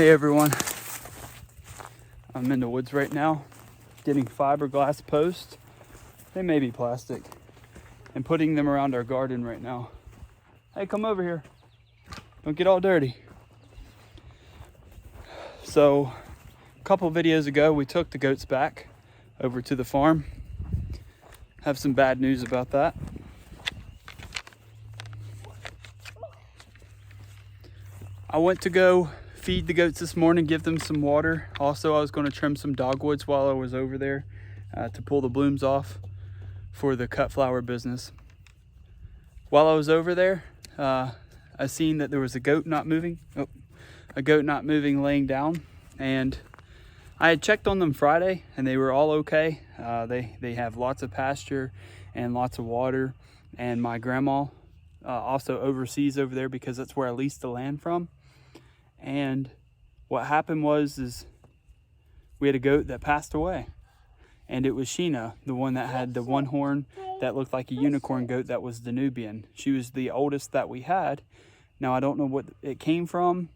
Hey everyone, I'm in the woods right now getting fiberglass posts, they may be plastic, and putting them around our garden right now. Hey, come over here, don't get all dirty. So a couple videos ago we took the goats back over to the farm. Have some bad news about that. I went to go feed the goats this morning, give them some water. Also, I was going to trim some dogwoods while I was over there to pull the blooms off for the cut flower business. While I was over there, I seen that there was a goat not moving. Laying down, and I had checked on them Friday and they were all okay. They have lots of pasture and lots of water, and my grandma also oversees over there because that's where I leased the land from. And what happened was we had a goat that passed away, and it was Sheena, the one that had the one horn that looked like a unicorn goat. That was the Nubian. She was the oldest that we had. Now I don't know what it came from,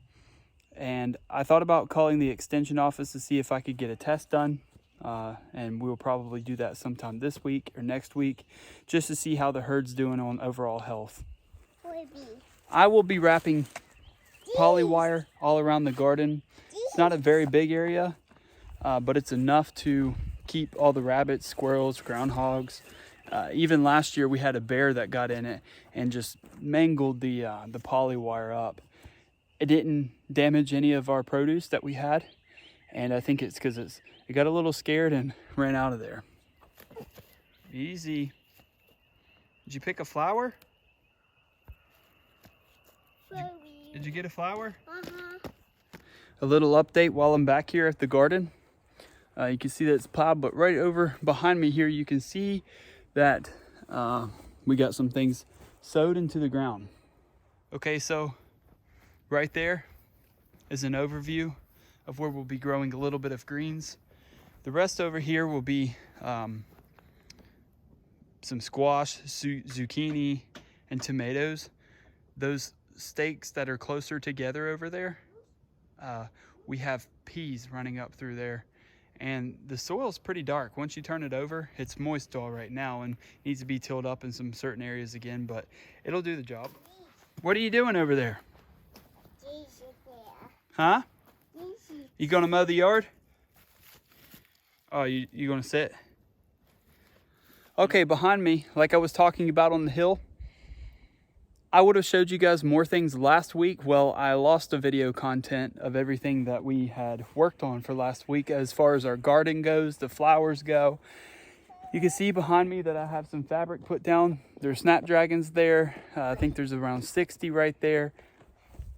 and I thought about calling the extension office to see if I could get a test done, and we'll probably do that sometime this week or next week just to see how the herd's doing on overall health. I will be wrapping poly wire all around the garden. It's not a very big area, but it's enough to keep all the rabbits, squirrels, groundhogs. Even last year we had a bear that got in it and just mangled the poly wire up. It didn't damage any of our produce that we had, and I think it's because it got a little scared and ran out of there. Easy. Did you pick a flower? Did you get a flower? A little update while I'm back here at the garden. You can see that it's plowed, but right over behind me here, you can see that we got some things sowed into the ground. Okay, so right there is an overview of where we'll be growing a little bit of greens. The rest over here will be some squash, zucchini, and tomatoes. Those stakes that are closer together over there, we have peas running up through there, and the soil's pretty dark. Once you turn it over, it's moist all right now and needs to be tilled up in some certain areas again, but it'll do the job. What are you doing over there? Huh? You gonna mow the yard? Oh, you gonna sit? Okay, behind me, like I was talking about on the hill, I would have showed you guys more things last week. Well, I lost the video content of everything that we had worked on for last week as far as our garden goes, the flowers go. You can see behind me that I have some fabric put down. There's Snapdragons there. I think there's around 60 right there.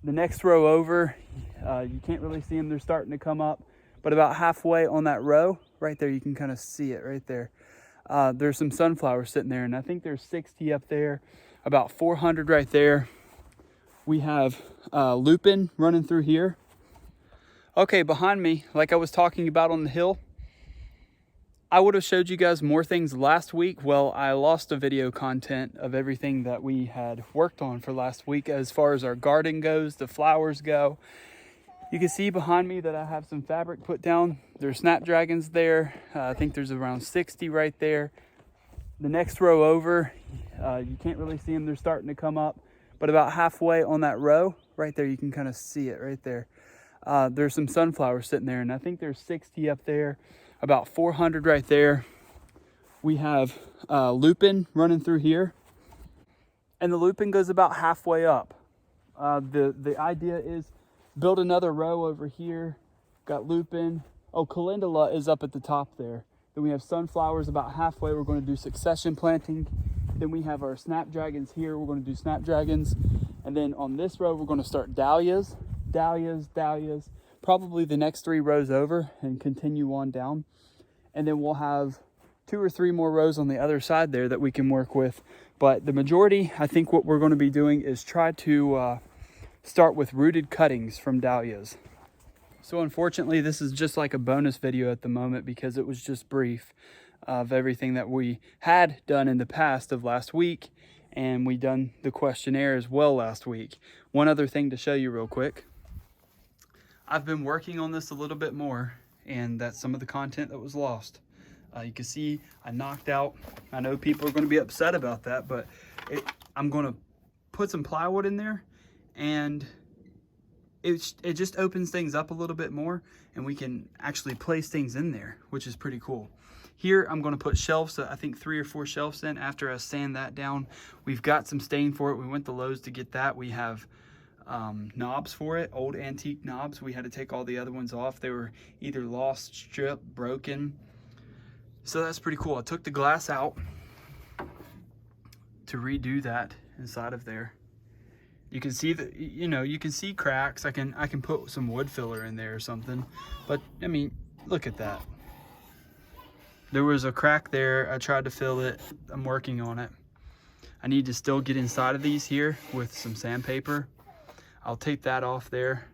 The next row over, you can't really see them. They're starting to come up, but about halfway on that row right there, you can kind of see it right there. There's some sunflowers sitting there, and I think there's 60 up there. About 400 right there. We have lupin running through here. Okay, behind me, like I was talking about on the hill, I would have showed you guys more things last week. Well, I lost the video content of everything that we had worked on for last week as far as our garden goes, the flowers go. You can see behind me that I have some fabric put down. There's Snapdragons there. I think there's around 60 right there. The next row over, you can't really see them. They're starting to come up, but about halfway on that row right there, you can kind of see it right there. There's some sunflowers sitting there, and I think there's 60 up there, about 400 right there. We have lupin running through here, and the lupin goes about halfway up. The idea is build another row over here. Got lupin. Oh, calendula is up at the top there. Then we have sunflowers about halfway. We're going to do succession planting. Then we have our Snapdragons here. We're going to do Snapdragons. And then on this row, we're going to start dahlias, dahlias, dahlias. Probably the next 3 rows over and continue on down. And then we'll have 2 or 3 more rows on the other side there that we can work with. But the majority, I think what we're going to be doing is try to start with rooted cuttings from dahlias. So unfortunately, this is just like a bonus video at the moment because it was just brief of everything that we had done in the past of last week, and we done the questionnaire as well last week. One other thing to show you real quick. I've been working on this a little bit more, and that's some of the content that was lost. You can see I knocked out, I know people are going to be upset about that, but I'm going to put some plywood in there, and it just opens things up a little bit more, and we can actually place things in there, which is pretty cool. Here I'm going to put shelves, I think 3 or 4 shelves in after I sand that down. We've got some stain for it. We went to Lowe's to get that. We have knobs for it, old antique knobs. We had to take all the other ones off. They were either lost, stripped, broken. So that's pretty cool. I took the glass out to redo that inside of there. You can see that, you know, you can see cracks. I can put some wood filler in there or something. But I mean, look at that. There was a crack there. I tried to fill it. I'm working on it. I need to still get inside of these here with some sandpaper. I'll take that off there.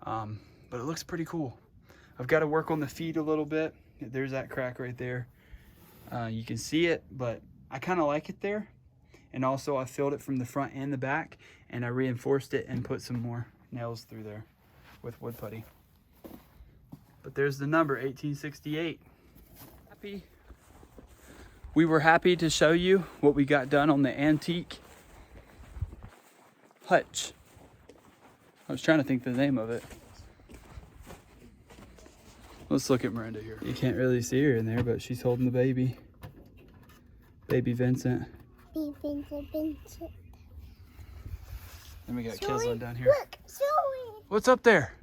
But it looks pretty cool. I've got to work on the feet a little bit. There's that crack right there. You can see it, but I kind of like it there. And also I filled it from the front and the back, and I reinforced it and put some more nails through there with wood putty. But there's the number, 1868. We were happy to show you what we got done on the antique hutch. I was trying to think the name of it. Let's look at Miranda here. You can't really see her in there, but she's holding the baby. Baby Vincent. Baby Vincent. Then we got Keslin down here. Look, Zoe. What's up there?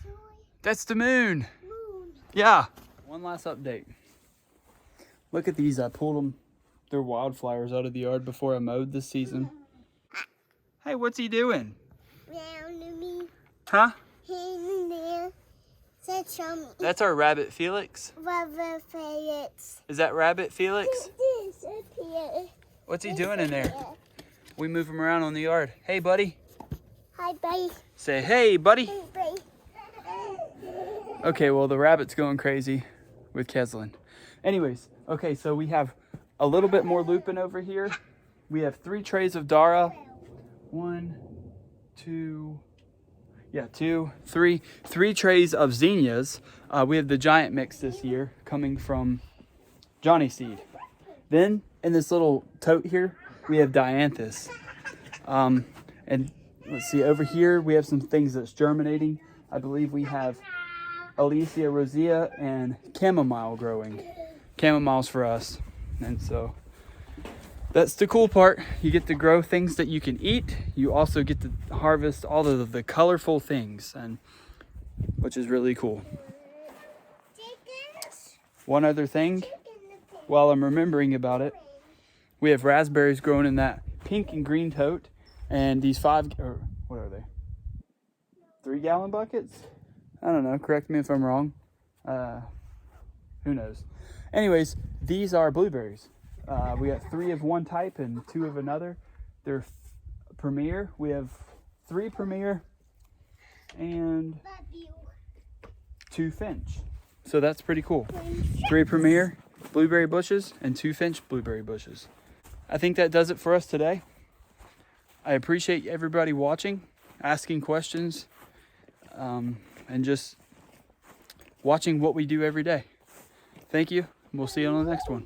Zoe. That's the moon. Moon. Yeah. One last update. Look at these. I pulled them. They're wildflowers out of the yard before I mowed this season. Hey, what's he doing? Round me. Huh? In there. That's our rabbit Felix. Rabbit Felix. Is that rabbit Felix? This up here. What's he doing in there? We move him around on the yard. Hey, buddy. Hi, buddy. Say, hey, buddy. Hey, buddy. Okay, well, the rabbit's going crazy with Keslin. Anyways, okay, so we have a little bit more lupin over here. We have 3 trays of Dara. 1, 2, 3 trays of zinnias. We have the giant mix this year coming from Johnny Seed. Then in this little tote here, we have dianthus. And let's see, over here we have some things that's germinating. I believe we have Alecia rosea and chamomile growing. Chamomiles for us. And so that's the cool part. You get to grow things that you can eat. You also get to harvest all of the colorful things, and which is really cool. One other thing, while I'm remembering about it, we have raspberries growing in that pink and green tote, and these 5, or what are they? 3-gallon buckets? I don't know. Correct me if I'm wrong. Who knows? Anyways, these are blueberries. We got 3 of one type and 2 of another. They're Premier. We have 3 Premier and 2 Finch. So that's pretty cool. 3 Premier blueberry bushes and 2 Finch blueberry bushes. I think that does it for us today. I appreciate everybody watching, asking questions, and just watching what we do every day. Thank you. We'll see you on the next one.